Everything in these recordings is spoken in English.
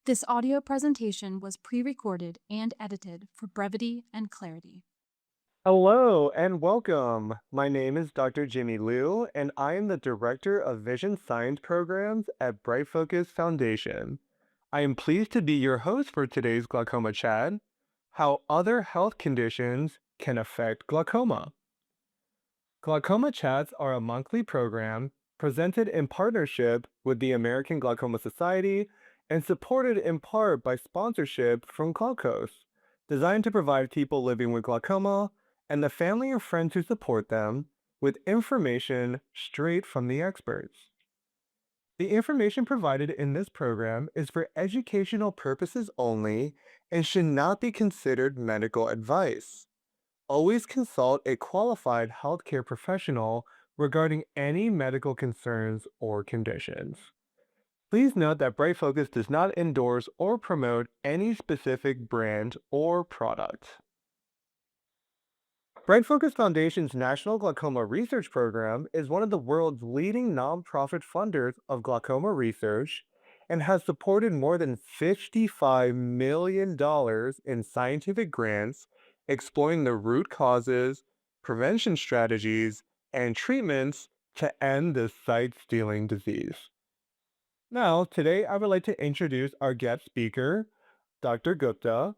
This audio presentation was pre-recorded and edited for brevity and clarity. Hello and welcome. My name is Dr. Jimmy Liu, and I am the Director of Vision Science Programs at BrightFocus Foundation. I am pleased to be your host for today's Glaucoma Chat, How Other Health Conditions Can Affect Glaucoma. Glaucoma Chats are a monthly program presented in partnership with the American Glaucoma Society and supported in part by sponsorship from Glaukos, designed to provide people living with glaucoma and the family and friends who support them with information straight from the experts. The information provided in this program is for educational purposes only and should not be considered medical advice. Always consult a qualified healthcare professional regarding any medical concerns or conditions. Please note that BrightFocus does not endorse or promote any specific brand or product. BrightFocus Foundation's National Glaucoma Research Program is one of the world's leading nonprofit funders of glaucoma research and has supported more than $55 million in scientific grants exploring the root causes, prevention strategies, and treatments to end this sight-stealing disease. Now, today I would like to introduce our guest speaker, Dr. Gupta.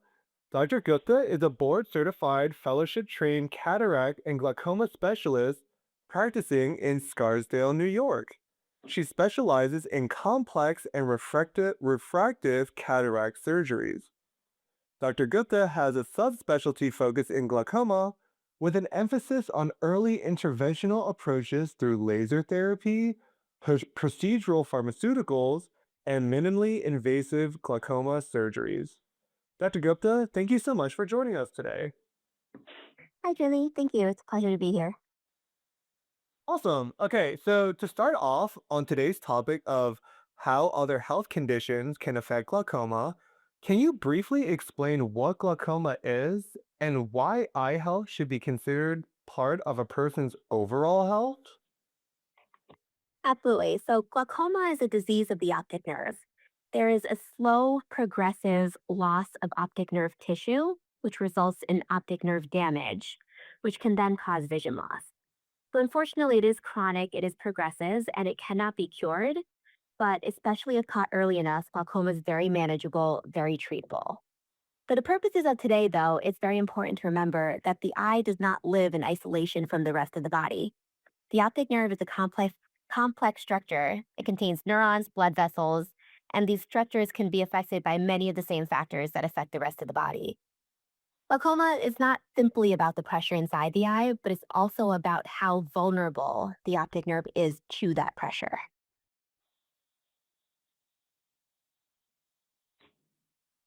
Dr. Gupta is a board-certified, fellowship-trained cataract and glaucoma specialist practicing in Scarsdale, New York. She specializes in complex and refractive cataract surgeries. Dr. Gupta has a subspecialty focus in glaucoma with an emphasis on early interventional approaches through laser therapy, procedural pharmaceuticals, and minimally invasive glaucoma surgeries. Dr. Gupta, thank you so much for joining us today. Hi, Jimmy. Thank you. It's a pleasure to be here. Awesome. Okay, so to start off on today's topic of how other health conditions can affect glaucoma, can you briefly explain what glaucoma is and why eye health should be considered part of a person's overall health? Absolutely. So, glaucoma is a disease of the optic nerve. There is a slow, progressive loss of optic nerve tissue, which results in optic nerve damage, which can then cause vision loss. So, unfortunately, it is chronic, it is progressive, and it cannot be cured. But especially if caught early enough, glaucoma is very manageable, very treatable. For the purposes of today, though, it's very important to remember that the eye does not live in isolation from the rest of the body. The optic nerve is a complex structure. It contains neurons, blood vessels, and these structures can be affected by many of the same factors that affect the rest of the body. Glaucoma is not simply about the pressure inside the eye, but it's also about how vulnerable the optic nerve is to that pressure.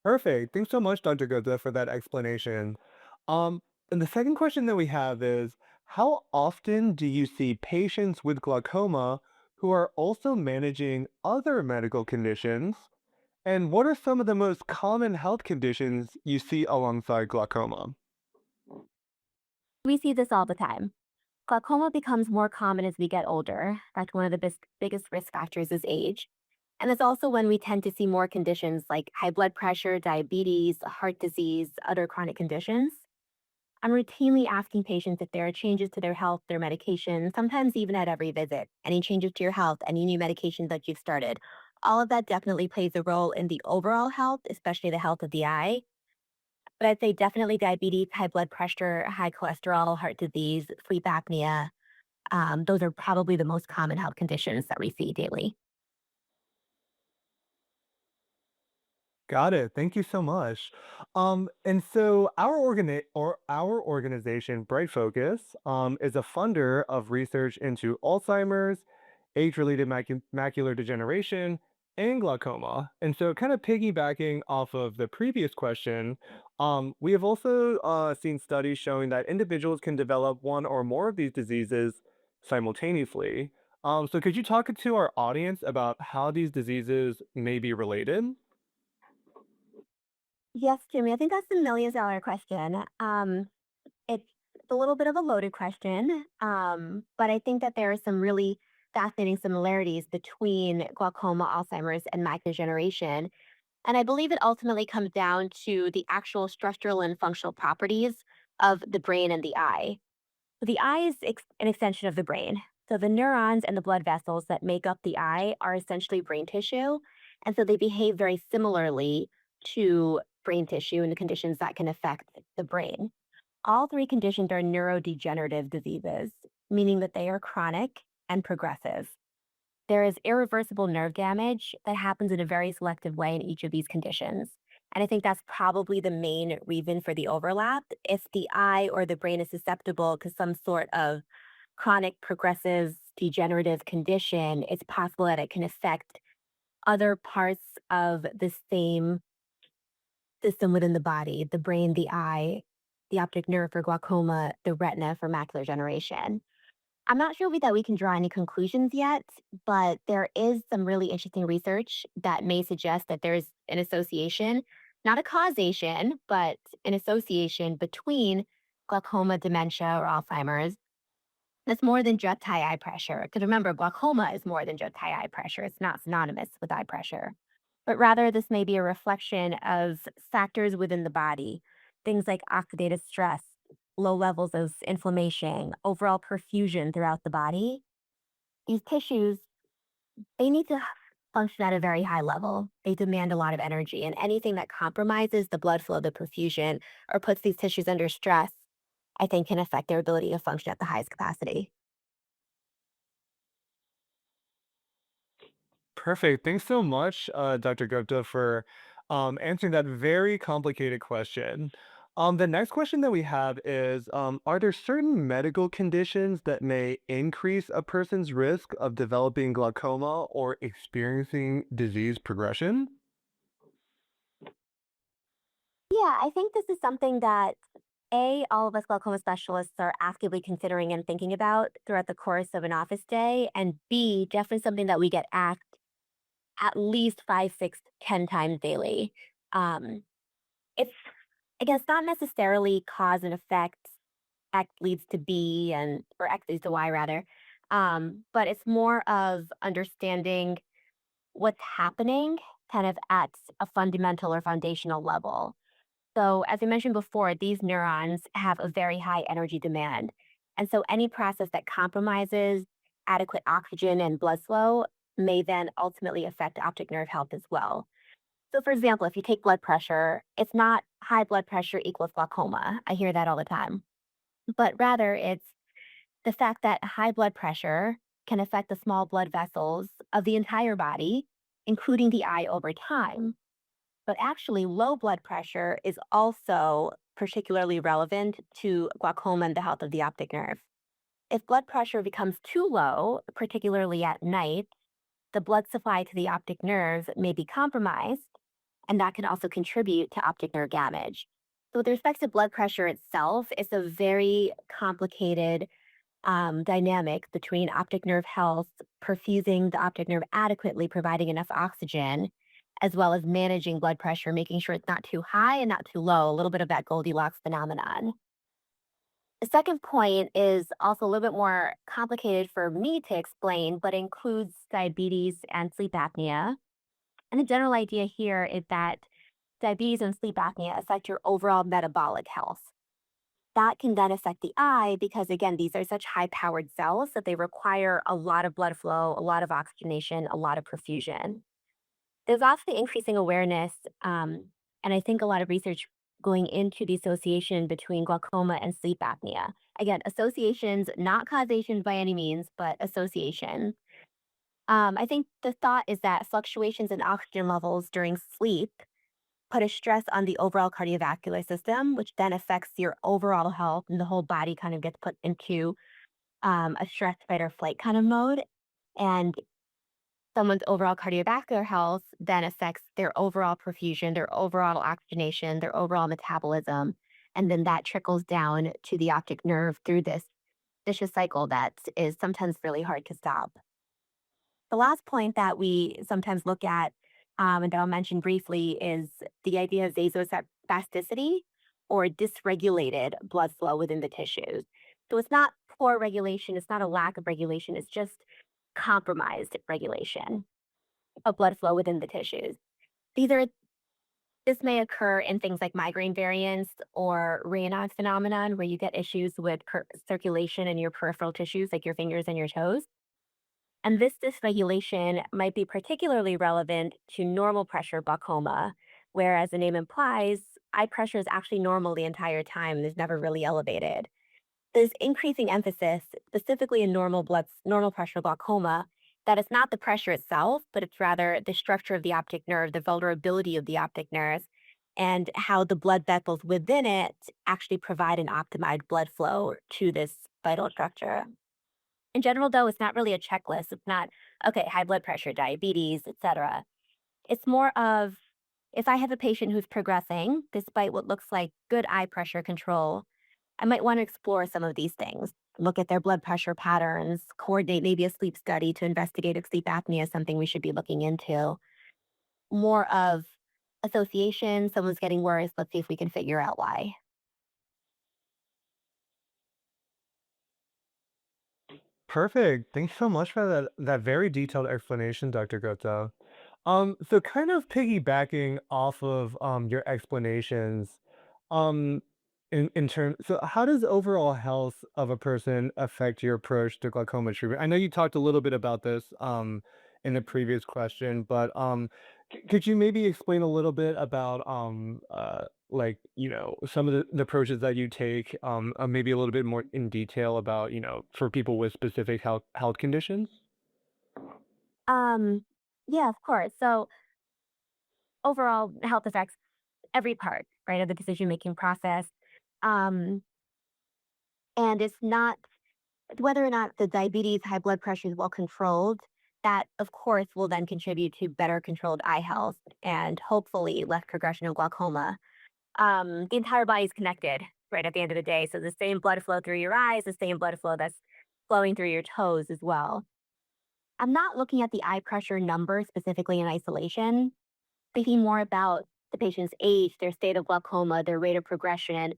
Perfect. Thanks so much, Dr. Gupta, for that explanation. Um, and the second question that we have is, how often do you see patients with glaucoma who are also managing other medical conditions? And what are some of the most common health conditions you see alongside glaucoma? We see this all the time. Glaucoma becomes more common as we get older. In fact, one of the biggest risk factors is age. And it's also when we tend to see more conditions like high blood pressure, diabetes, heart disease, other chronic conditions. I'm routinely asking patients if there are changes to their health, their medication, sometimes even at every visit. Any changes to your health, any new medications that you've started. All of that definitely plays a role in the overall health, especially the health of the eye. But I'd say definitely diabetes, high blood pressure, high cholesterol, heart disease, sleep apnea. Those are probably the most common health conditions that we see daily. Got it. Thank you so much. And so our organization, Bright Focus, is a funder of research into Alzheimer's, age-related macular degeneration, and glaucoma. And so, kind of piggybacking off of the previous question, we have also seen studies showing that individuals can develop one or more of these diseases simultaneously. So, could you talk to our audience about how these diseases may be related? Yes, Jimmy, I think that's the million-dollar question. It's a little bit of a loaded question, but I think that there are some really fascinating similarities between glaucoma, Alzheimer's, and macular degeneration. And I believe it ultimately comes down to the actual structural and functional properties of the brain and the eye. The eye is an extension of the brain. So the neurons and the blood vessels that make up the eye are essentially brain tissue. And so they behave very similarly to brain tissue and the conditions that can affect the brain. All three conditions are neurodegenerative diseases, meaning that they are chronic and progressive. There is irreversible nerve damage that happens in a very selective way in each of these conditions. And I think that's probably the main reason for the overlap. If the eye or the brain is susceptible to some sort of chronic progressive degenerative condition, it's possible that it can affect other parts of the same system within the body, the brain, the eye, the optic nerve for glaucoma, the retina for macular degeneration. I'm not sure that we can draw any conclusions yet, but there is some really interesting research that may suggest that there's an association, not a causation, but an association between glaucoma, dementia, or Alzheimer's. That's more than just high eye pressure. Because remember, glaucoma is more than just high eye pressure. It's not synonymous with eye pressure. But rather, this may be a reflection of factors within the body, things like oxidative stress, low levels of inflammation, overall perfusion throughout the body. These tissues, they need to function at a very high level. They demand a lot of energy, and anything that compromises the blood flow, the perfusion, or puts these tissues under stress, I think can affect their ability to function at the highest capacity. Perfect. Thanks so much, Dr. Gupta, for answering that very complicated question. The next question that we have is, are there certain medical conditions that may increase a person's risk of developing glaucoma or experiencing disease progression? Yeah, I think this is something that all of us glaucoma specialists are actively considering and thinking about throughout the course of an office day, and B, definitely something that we get asked at least 5, 6, 10 times daily. Um, it's again, it's not necessarily cause and effect. X leads to B and or X leads to Y rather. But it's more of understanding what's happening kind of at a fundamental or foundational level. So, as I mentioned before, these neurons have a very high energy demand. And so, any process that compromises adequate oxygen and blood flow may then ultimately affect optic nerve health as well. So, for example, if you take blood pressure, it's not high blood pressure equals glaucoma. I hear that all the time, but rather it's the fact that high blood pressure can affect the small blood vessels of the entire body, including the eye over time. But actually, low blood pressure is also particularly relevant to glaucoma and the health of the optic nerve. If blood pressure becomes too low, particularly at night, the blood supply to the optic nerve may be compromised, and that can also contribute to optic nerve damage. So, with respect to blood pressure itself, it's a very complicated dynamic between optic nerve health, perfusing the optic nerve adequately, providing enough oxygen, as well as managing blood pressure, making sure it's not too high and not too low, a little bit of that Goldilocks phenomenon. The second point is also a little bit more complicated for me to explain, but includes diabetes and sleep apnea. And the general idea here is that diabetes and sleep apnea affect your overall metabolic health. That can then affect the eye because, again, these are such high powered cells that they require a lot of blood flow, a lot of oxygenation, a lot of perfusion. There's also the increasing awareness, and I think a lot of research going into the association between glaucoma and sleep apnea. Again, associations, not causations by any means, but association. I think the thought is that fluctuations in oxygen levels during sleep put a stress on the overall cardiovascular system, which then affects your overall health, and the whole body kind of gets put into a stress fight or flight kind of mode. And someone's overall cardiovascular health then affects their overall perfusion, their overall oxygenation, their overall metabolism. And then that trickles down to the optic nerve through this vicious cycle that is sometimes really hard to stop. The last point that we sometimes look at, and that I'll mention briefly, is the idea of vasospasticity or dysregulated blood flow within the tissues. So it's not poor regulation, it's not a lack of regulation, it's just compromised regulation of blood flow within the tissues. These are This may occur in things like migraine variants or Raynaud's phenomenon, where you get issues with circulation in your peripheral tissues, like your fingers and your toes. And this dysregulation might be particularly relevant to normal pressure glaucoma, where, as the name implies, eye pressure is actually normal the entire time and is never really elevated. There's increasing emphasis, specifically in normal pressure glaucoma, that it's not the pressure itself, but it's rather the structure of the optic nerve, the vulnerability of the optic nerve, and how the blood vessels within it actually provide an optimized blood flow to this vital structure. In general, though, it's not really a checklist. It's not, okay, high blood pressure, diabetes, etc. It's more of, if I have a patient who's progressing despite what looks like good eye pressure control, I might want to explore some of these things. Look at their blood pressure patterns, coordinate maybe a sleep study to investigate if sleep apnea is something we should be looking into. More of association, someone's getting worse, let's see if we can figure out why. Perfect. Thanks so much for that very detailed explanation, Dr. Gupta. So kind of piggybacking off of your explanations, um, in terms, so how does overall health of a person affect your approach to glaucoma treatment? I know you talked a little bit about this in the previous question, but could you maybe explain a little bit about like some of the approaches that you take, maybe a little bit more in detail about for people with specific health conditions? Um, yeah, of course. So overall health affects every part, right, of the decision making process. Um, and it's not whether or not the diabetes, high blood pressure is well controlled. That, of course, will then contribute to better controlled eye health and hopefully less progression of glaucoma. The entire body is connected, right, at the end of the day. So the same blood flow through your eyes, the same blood flow that's flowing through your toes as well. I'm not looking at the eye pressure number specifically in isolation, thinking more about the patient's age, their state of glaucoma, their rate of progression,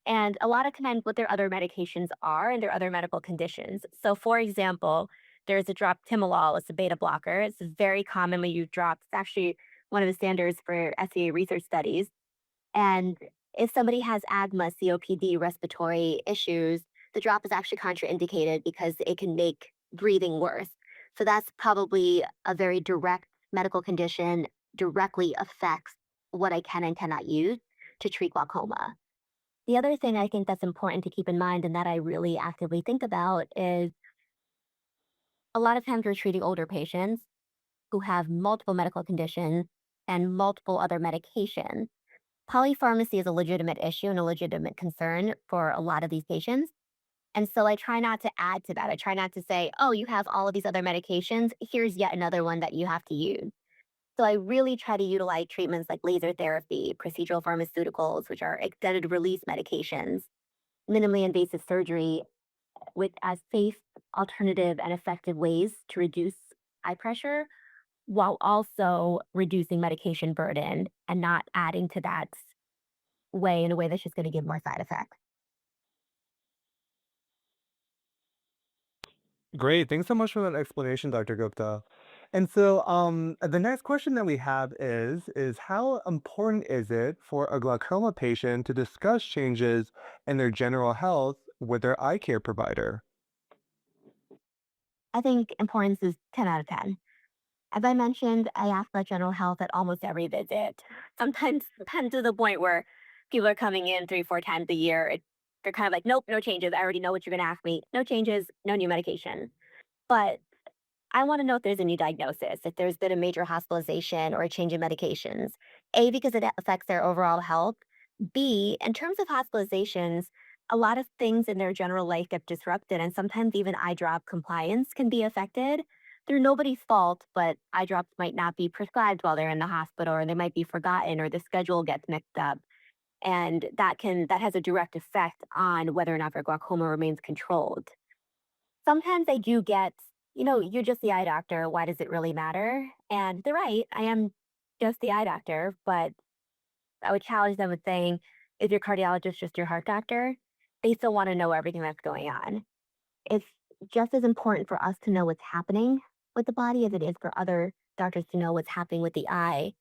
and a lot of times what their other medications are and their other medical conditions. So, for example, there's a drop timolol, it's a beta blocker. It's very commonly used drop. It's actually one of the standards for SCA research studies. And if somebody has asthma, COPD, respiratory issues, the drop is actually contraindicated because it can make breathing worse. So that's probably a very direct medical condition, directly affects what I can and cannot use to treat glaucoma. The other thing I think that's important to keep in mind and that I really actively think about is a lot of times we're treating older patients who have multiple medical conditions and multiple other medications. Polypharmacy is a legitimate issue and a legitimate concern for a lot of these patients. And so I try not to add to that. I try not to say, oh, you have all of these other medications. Here's yet another one that you have to use. So I really try to utilize treatments like laser therapy, procedural pharmaceuticals, which are extended release medications, minimally invasive surgery with as safe, alternative, and effective ways to reduce eye pressure while also reducing medication burden and not adding to that way in a way that's just going to give more side effects. Great. Thanks so much for that explanation, Dr. Gupta. And so, the next question that we have is how important is it for a glaucoma patient to discuss changes in their general health with their eye care provider? I think importance is 10 out of 10. As I mentioned, I ask about general health at almost every visit. Sometimes 10 to the point where people are coming in 3, 4 times a year. They're kind of like, nope, no changes. I already know what you're going to ask me. No changes, no new medication. But I want to know if there's a new diagnosis, if there's been a major hospitalization or a change in medications. A, because it affects their overall health. B, in terms of hospitalizations, a lot of things in their general life get disrupted, and sometimes even eye drop compliance can be affected through nobody's fault, but eye drops might not be prescribed while they're in the hospital, or they might be forgotten, or the schedule gets mixed up. And that has a direct effect on whether or not their glaucoma remains controlled. Sometimes I do get, "You're just the eye doctor. Why does it really matter?" And they're right. I am just the eye doctor, but I would challenge them with saying, "Is your cardiologist just your heart doctor?" They still want to know everything that's going on. It's just as important for us to know what's happening with the body as it is for other doctors to know what's happening with the eye.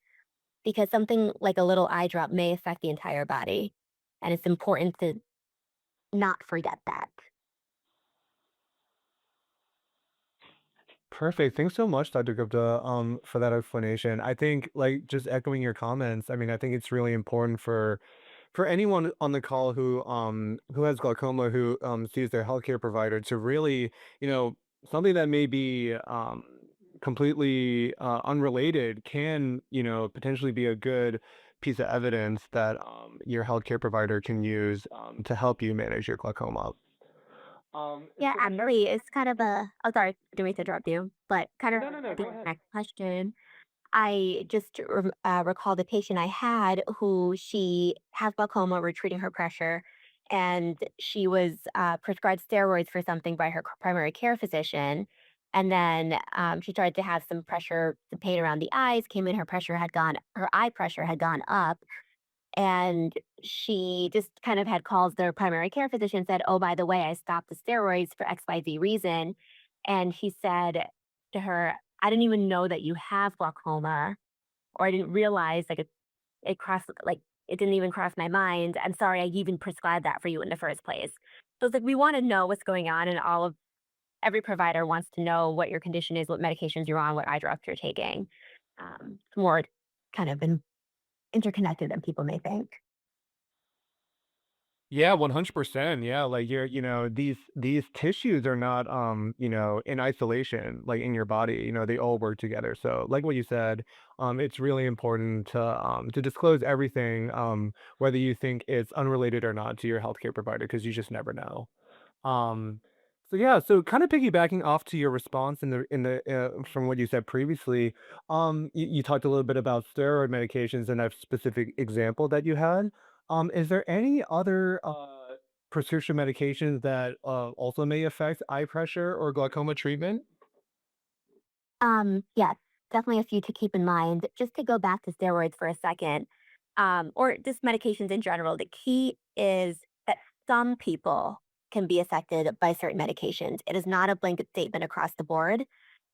because something like a little eye drop may affect the entire body. And it's important to not forget that. Perfect. Thanks so much, Dr. Gupta, for that explanation. I think, like, just echoing your comments, I mean, I think it's really important for anyone on the call who has glaucoma, who sees their healthcare provider to really, you know, something that may be completely unrelated can, potentially be a good piece of evidence that your healthcare provider can use to help you manage your glaucoma. Yeah, So actually, it's kind of a. Oh, sorry, didn't mean to interrupt you, but kind of no, no, no, the go ahead. next question. I just recalled a patient I had who she has glaucoma. We're treating her pressure, and she was prescribed steroids for something by her primary care physician. And then she started to have some pressure, some pain around the eyes. Came in, her eye pressure had gone up, and she just kind of had called their primary care physician, said, "Oh, by the way, I stopped the steroids for XYZ reason." And he said to her, "I didn't even know that you have glaucoma, or I didn't realize it crossed it didn't even cross my mind. I'm sorry I even prescribed that for you in the first place." So it's like we want to know what's going on, and every provider wants to know what your condition is, what medications you're on, what eye drops you're taking. It's more kind of interconnected than people may think. Yeah, 100%. Yeah, like these tissues are not in isolation like in your body, they all work together. So, like what you said, it's really important to disclose everything whether you think it's unrelated or not to your healthcare provider because you just never know. Um, so yeah, so kind of piggybacking off to your response in the from what you said previously, you talked a little bit about steroid medications and a specific example that you had. Is there any other prescription medications that also may affect eye pressure or glaucoma treatment? Yes, definitely a few to keep in mind. Just to go back to steroids for a second, or just medications in general, the key is that some people can be affected by certain medications. It is not a blanket statement across the board,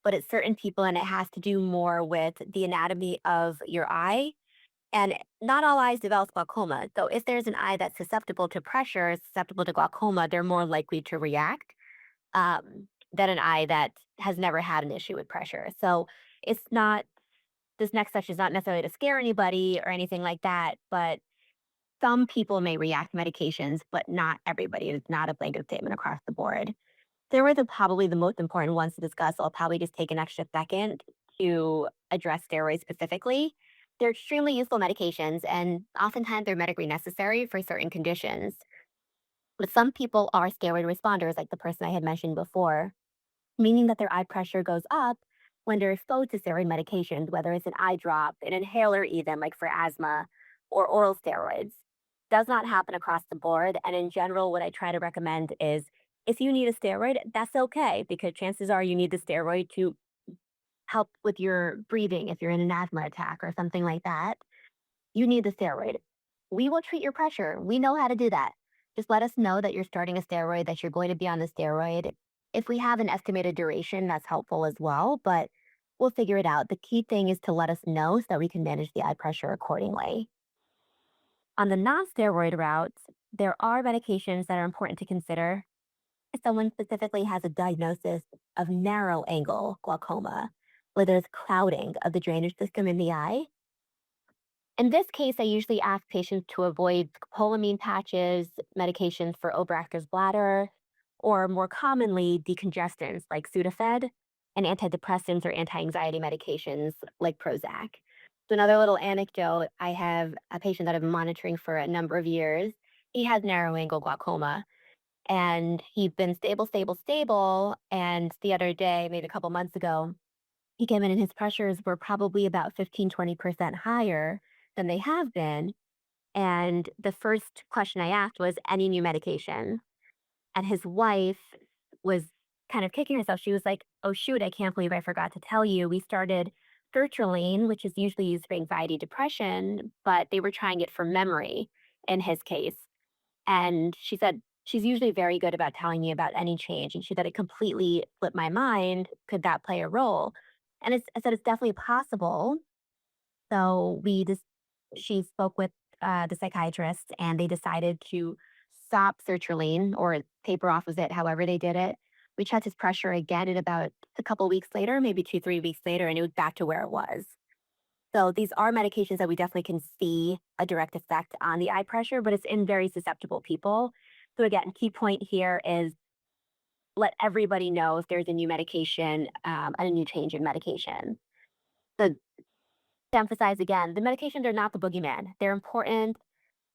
but it's certain people, and it has to do more with the anatomy of your eye. And not all eyes develop glaucoma. So if there's an eye that's susceptible to pressure, susceptible to glaucoma, they're more likely to react than an eye that has never had an issue with pressure. So it's not, this next section is not necessarily to scare anybody or anything like that, but some people may react to medications, but not everybody. It's not a blanket statement across the board. There were probably the most important ones to discuss. I'll probably just take an extra second to address steroids specifically. They're extremely useful medications, and oftentimes they're medically necessary for certain conditions. But some people are steroid responders, like the person I had mentioned before, meaning that their eye pressure goes up when they're exposed to steroid medications, whether it's an eye drop, an inhaler, even like for asthma, or oral steroids. Does not happen across the board. And in general, what I try to recommend is if you need a steroid, that's okay, because chances are you need the steroid to help with your breathing if you're in an asthma attack or something like that. You need the steroid. We will treat your pressure. We know how to do that. Just let us know that you're starting a steroid, that you're going to be on the steroid. If we have an estimated duration, that's helpful as well, but we'll figure it out. The key thing is to let us know so that we can manage the eye pressure accordingly. On the non steroid route, there are medications that are important to consider. If someone specifically has a diagnosis of narrow angle glaucoma, where there's clouding of the drainage system in the eye, in this case, I usually ask patients to avoid scopolamine patches, medications for overactive bladder, or more commonly, decongestants like Sudafed, and antidepressants or anti anxiety medications like Prozac. So, another little anecdote, I have a patient that I've been monitoring for a number of years. He has narrow angle glaucoma, and he'd been stable, stable, stable. And the other day, maybe a couple months ago, he came in and his pressures were probably about 15-20% higher than they have been. And the first question I asked was, "Any new medication?" And his wife was kind of kicking herself. She was like, "Oh, shoot, I can't believe I forgot to tell you. We started sertraline, which is usually used for anxiety, depression, but they were trying it for memory in his case." And she said, "She's usually very good about telling me about any change." And she said, "It completely flipped my mind. Could that play a role?" And I said, "It's definitely possible." So she spoke with the psychiatrist, and they decided to stop sertraline or taper off of it, however they did it. We checked his pressure again in about a couple weeks later, maybe 2, 3 weeks later, and it was back to where it was. So these are medications that we definitely can see a direct effect on the eye pressure, but it's in very susceptible people. So again, key point here is let everybody know if there's a new medication and a new change in medication. The To emphasize again, the medications are not the boogeyman. They're important.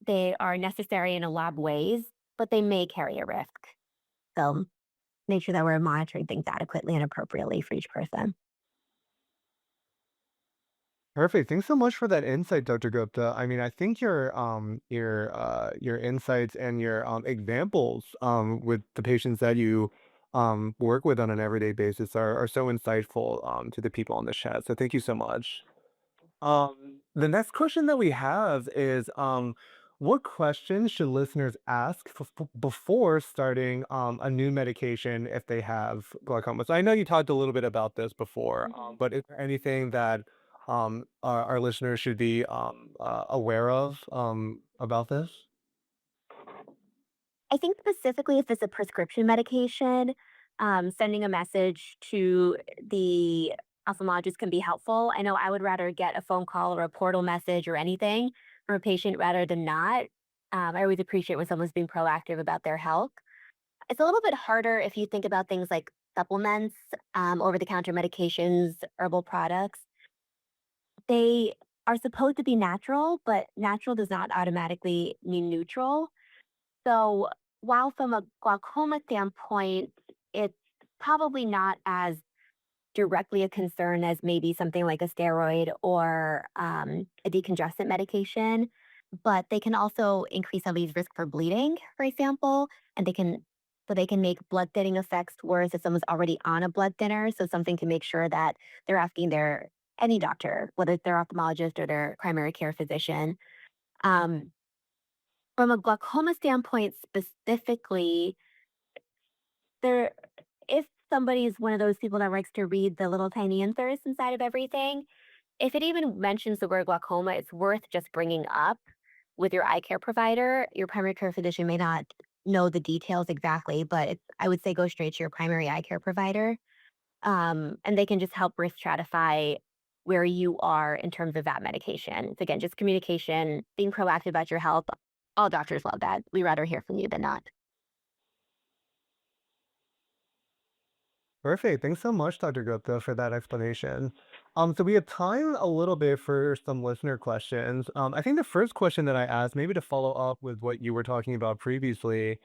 They are necessary in a lot of ways, but they may carry a risk. So make sure that we're monitoring things adequately and appropriately for each person. Perfect. Thanks so much for that insight, Dr. Gupta. I mean, I think your insights and your examples with the patients that you work with on an everyday basis are so insightful to the people on the chat. So thank you so much. The next question that we have is, what questions should listeners ask before starting a new medication if they have glaucoma? So I know you talked a little bit about this before, but is there anything that our listeners should be aware of about this? I think specifically if it's a prescription medication, sending a message to the ophthalmologist can be helpful. I know I would rather get a phone call or a portal message or anything from a patient rather than not. I always appreciate when someone's being proactive about their health. It's a little bit harder if you think about things like supplements, over the counter medications, herbal products. They are supposed to be natural, but natural does not automatically mean neutral. So while from a glaucoma standpoint, it's probably not as directly a concern as maybe something like a steroid or a decongestant medication, but they can also increase somebody's risk for bleeding, for example, and they can make blood thinning effects worse if someone's already on a blood thinner. So something to make sure that they're asking their any doctor, whether it's their ophthalmologist or their primary care physician. Um, from a glaucoma standpoint specifically, there if somebody is one of those people that likes to read the little tiny inserts inside of everything, if it even mentions the word glaucoma, it's worth just bringing up with your eye care provider. Your primary care physician may not know the details exactly, but I would say go straight to your primary eye care provider, and they can just help risk stratify where you are in terms of that medication. So again, just communication, being proactive about your health. All doctors love that. We rather hear from you than not. Perfect. Thanks so much, Dr. Gupta, for that explanation. So we have time a little bit for some listener questions. I think the first question that I asked, maybe to follow up with what you were talking about previously,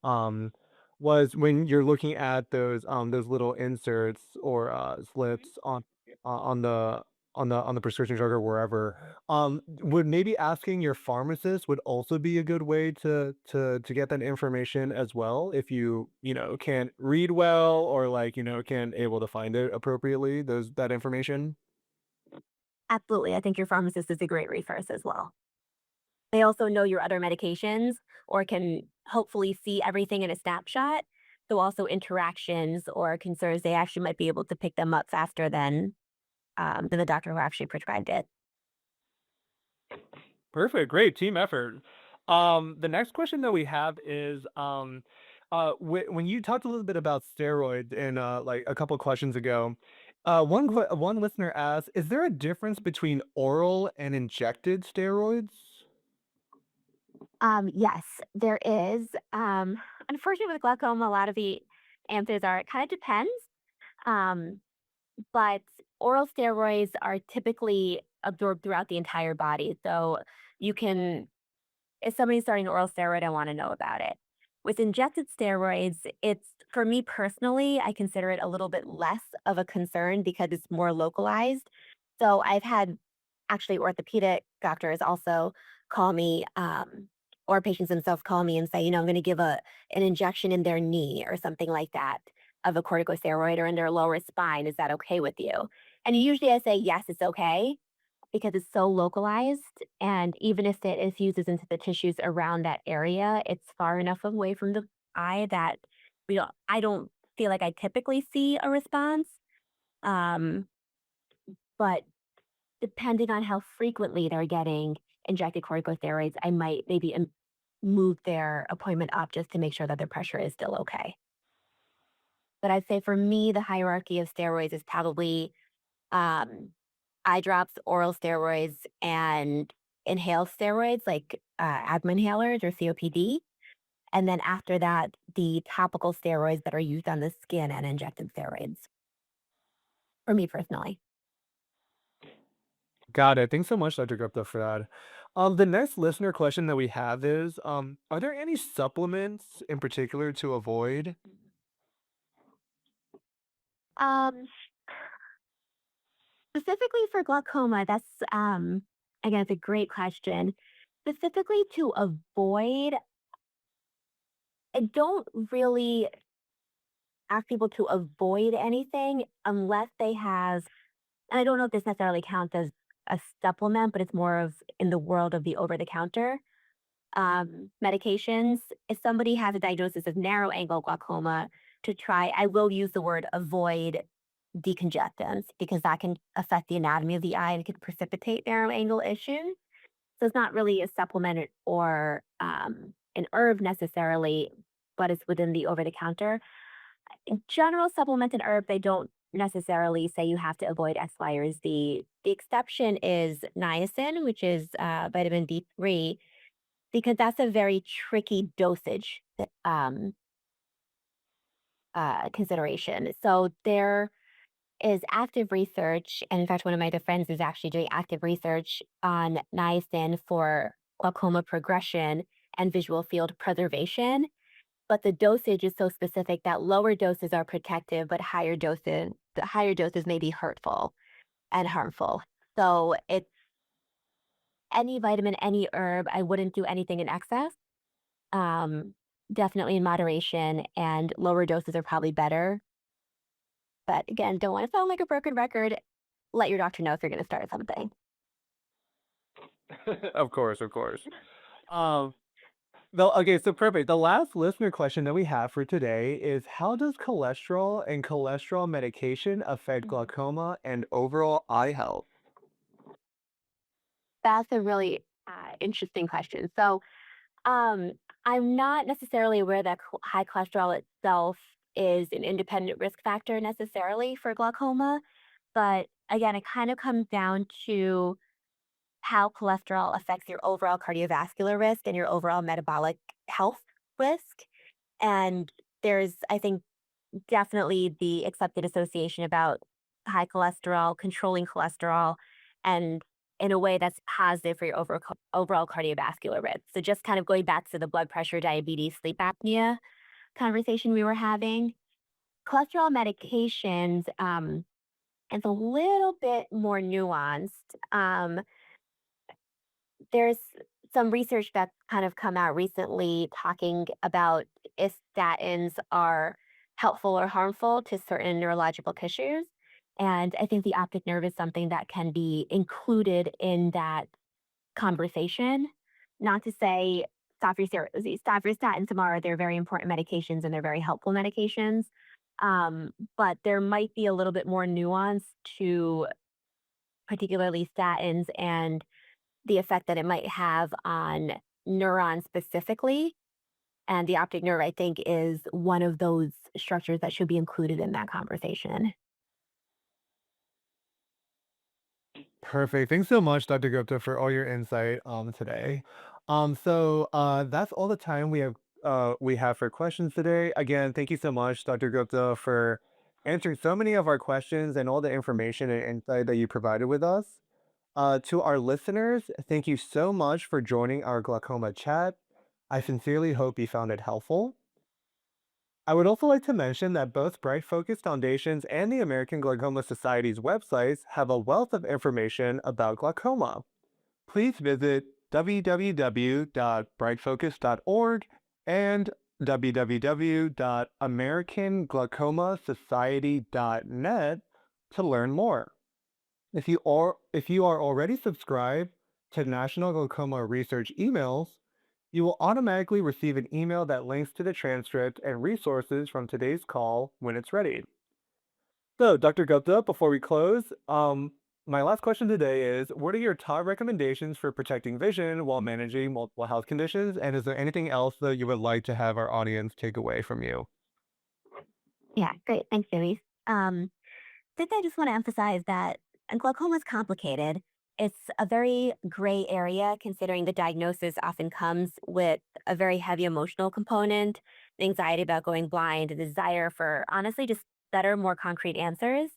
um, was when you're looking at those little inserts or slips on the on the prescription drug or wherever. Would maybe asking your pharmacist would also be a good way to get that information as well if you can't read well or can't able to find it appropriately, those that information? Absolutely. I think your pharmacist is a great resource as well. They also know your other medications or can hopefully see everything in a snapshot. So also interactions or concerns, they actually might be able to pick them up faster than the doctor who actually prescribed it. Perfect, great team effort. The next question that we have is, when you talked a little bit about steroids in like a couple questions ago, one listener asked, "Is there a difference between oral and injected steroids?" Yes, there is. Unfortunately, with glaucoma, a lot of the answers are it kind of depends. Um, but oral steroids are typically absorbed throughout the entire body. So you can if somebody's starting an oral steroid, I wanna know about it. With injected steroids, it's for me personally, I consider it a little bit less of a concern because it's more localized. So I've had actually orthopedic doctors also call me, or patients themselves call me and say, I'm gonna give an injection in their knee or something like that of a corticosteroid or in their lower spine. Is that okay with you? And usually I say, yes, it's okay because it's so localized, and even if it infuses into the tissues around that area, it's far enough away from the eye that I don't feel like I typically see a response. Um, but depending on how frequently they're getting injected corticosteroids, I might maybe move their appointment up just to make sure that their pressure is still okay. But I'd say for me, the hierarchy of steroids is probably um, eye drops, oral steroids, and inhaled steroids like asthma inhalers or COPD. And then after that, the topical steroids that are used on the skin and injected steroids, for me personally. Got it. Thanks so much, Dr. Gupta, for that. The next listener question that we have is, are there any supplements in particular to avoid? Um, Specifically for glaucoma, that's again, it's a great question. Specifically to avoid, I don't really ask people to avoid anything unless they have, and I don't know if this necessarily counts as a supplement, but it's more of in the world of the over the counter medications. If somebody has a diagnosis of narrow angle glaucoma, to try, I will use the word avoid decongestants because that can affect the anatomy of the eye and it can precipitate narrow angle issues. So it's not really a supplement or an herb necessarily, but it's within the over the counter. In general, supplement and herb, they don't necessarily say you have to avoid X, Y, or Z. The exception is niacin, which is vitamin D3, because that's a very tricky dosage consideration. So there is active research, and in fact, one of my good friends is actually doing active research on niacin for glaucoma progression and visual field preservation. But the dosage is so specific that lower doses are protective, but the higher doses may be hurtful and harmful. So it's any vitamin, any herb. I wouldn't do anything in excess. Um, Definitely in moderation, and lower doses are probably better. But again, don't want to sound like a broken record. Let your doctor know if you're going to start something. Of course, of course. Um, okay, so perfect. The last listener question that we have for today is, how does cholesterol and cholesterol medication affect Mhm. glaucoma and overall eye health? That's a really interesting question. So, um, I'm not necessarily aware that high cholesterol itself is an independent risk factor necessarily for glaucoma. But again, it kind of comes down to how cholesterol affects your overall cardiovascular risk and your overall metabolic health risk. And there's, I think, definitely the accepted association about high cholesterol, controlling cholesterol, and in a way that's positive for your overall cardiovascular risk. So just kind of going back to the blood pressure, diabetes, sleep apnea conversation we were having, cholesterol medications, it's a little bit more nuanced. There's some research that's kind of come out recently talking about if statins are helpful or harmful to certain neurological tissues. And I think the optic nerve is something that can be included in that conversation. Not to say stop your statins tomorrow. They're very important medications and they're very helpful medications. But there might be a little bit more nuance to particularly statins and the effect that it might have on neurons specifically. And the optic nerve, I think, is one of those structures that should be included in that conversation. Perfect. Thanks so much, Dr. Gupta, for all your insight today. That's all the time we have for questions today. Again, thank you so much, Dr. Gupta, for answering so many of our questions and all the information and insight that you provided with us. To our listeners, thank you so much for joining our glaucoma chat. I sincerely hope you found it helpful. I would also like to mention that both BrightFocus Foundation's and the American Glaucoma Society's websites have a wealth of information about glaucoma. Please visit www.brightfocus.org and www.americanglaucomasociety.net to learn more. If you are already subscribed to National Glaucoma Research emails, you will automatically receive an email that links to the transcript and resources from today's call when it's ready. So, Dr. Gupta, before we close, My last question today is, what are your top recommendations for protecting vision while managing multiple health conditions? And is there anything else that you would like to have our audience take away from you? Yeah, great. Thanks, Jimmy. Think I just want to emphasize that glaucoma is complicated. It's a very gray area considering the diagnosis often comes with a very heavy emotional component, the anxiety about going blind, the desire for honestly just better, more concrete answers.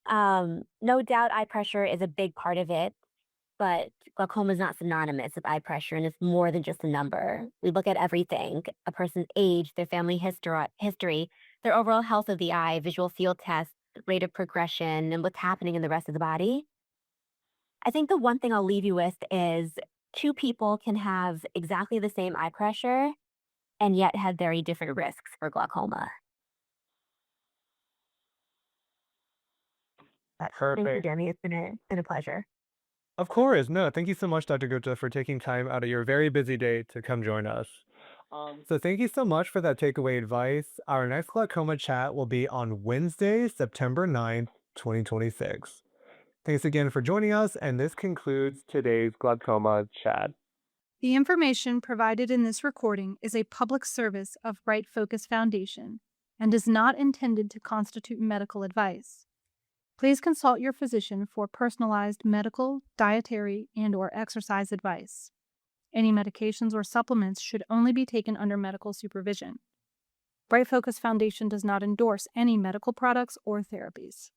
No doubt eye pressure is a big part of it, but glaucoma is not synonymous with eye pressure and it's more than just a number. We look at everything: a person's age, their family history, their overall health of the eye, visual field tests, rate of progression, and what's happening in the rest of the body. I think the one thing I'll leave you with is two people can have exactly the same eye pressure and yet have very different risks for glaucoma. Thank you, Perfect. Demi. It's been a pleasure. Of course. No, thank you so much, Dr. Gupta, for taking time out of your very busy day to come join us. So thank you so much for that takeaway advice. Our next glaucoma chat will be on Wednesday, September 9th, 2026. Thanks again for joining us, and this concludes today's glaucoma chat. The information provided in this recording is a public service of BrightFocus Foundation and is not intended to constitute medical advice. Please consult your physician for personalized medical, dietary, and/or exercise advice. Any medications or supplements should only be taken under medical supervision. BrightFocus Foundation does not endorse any medical products or therapies.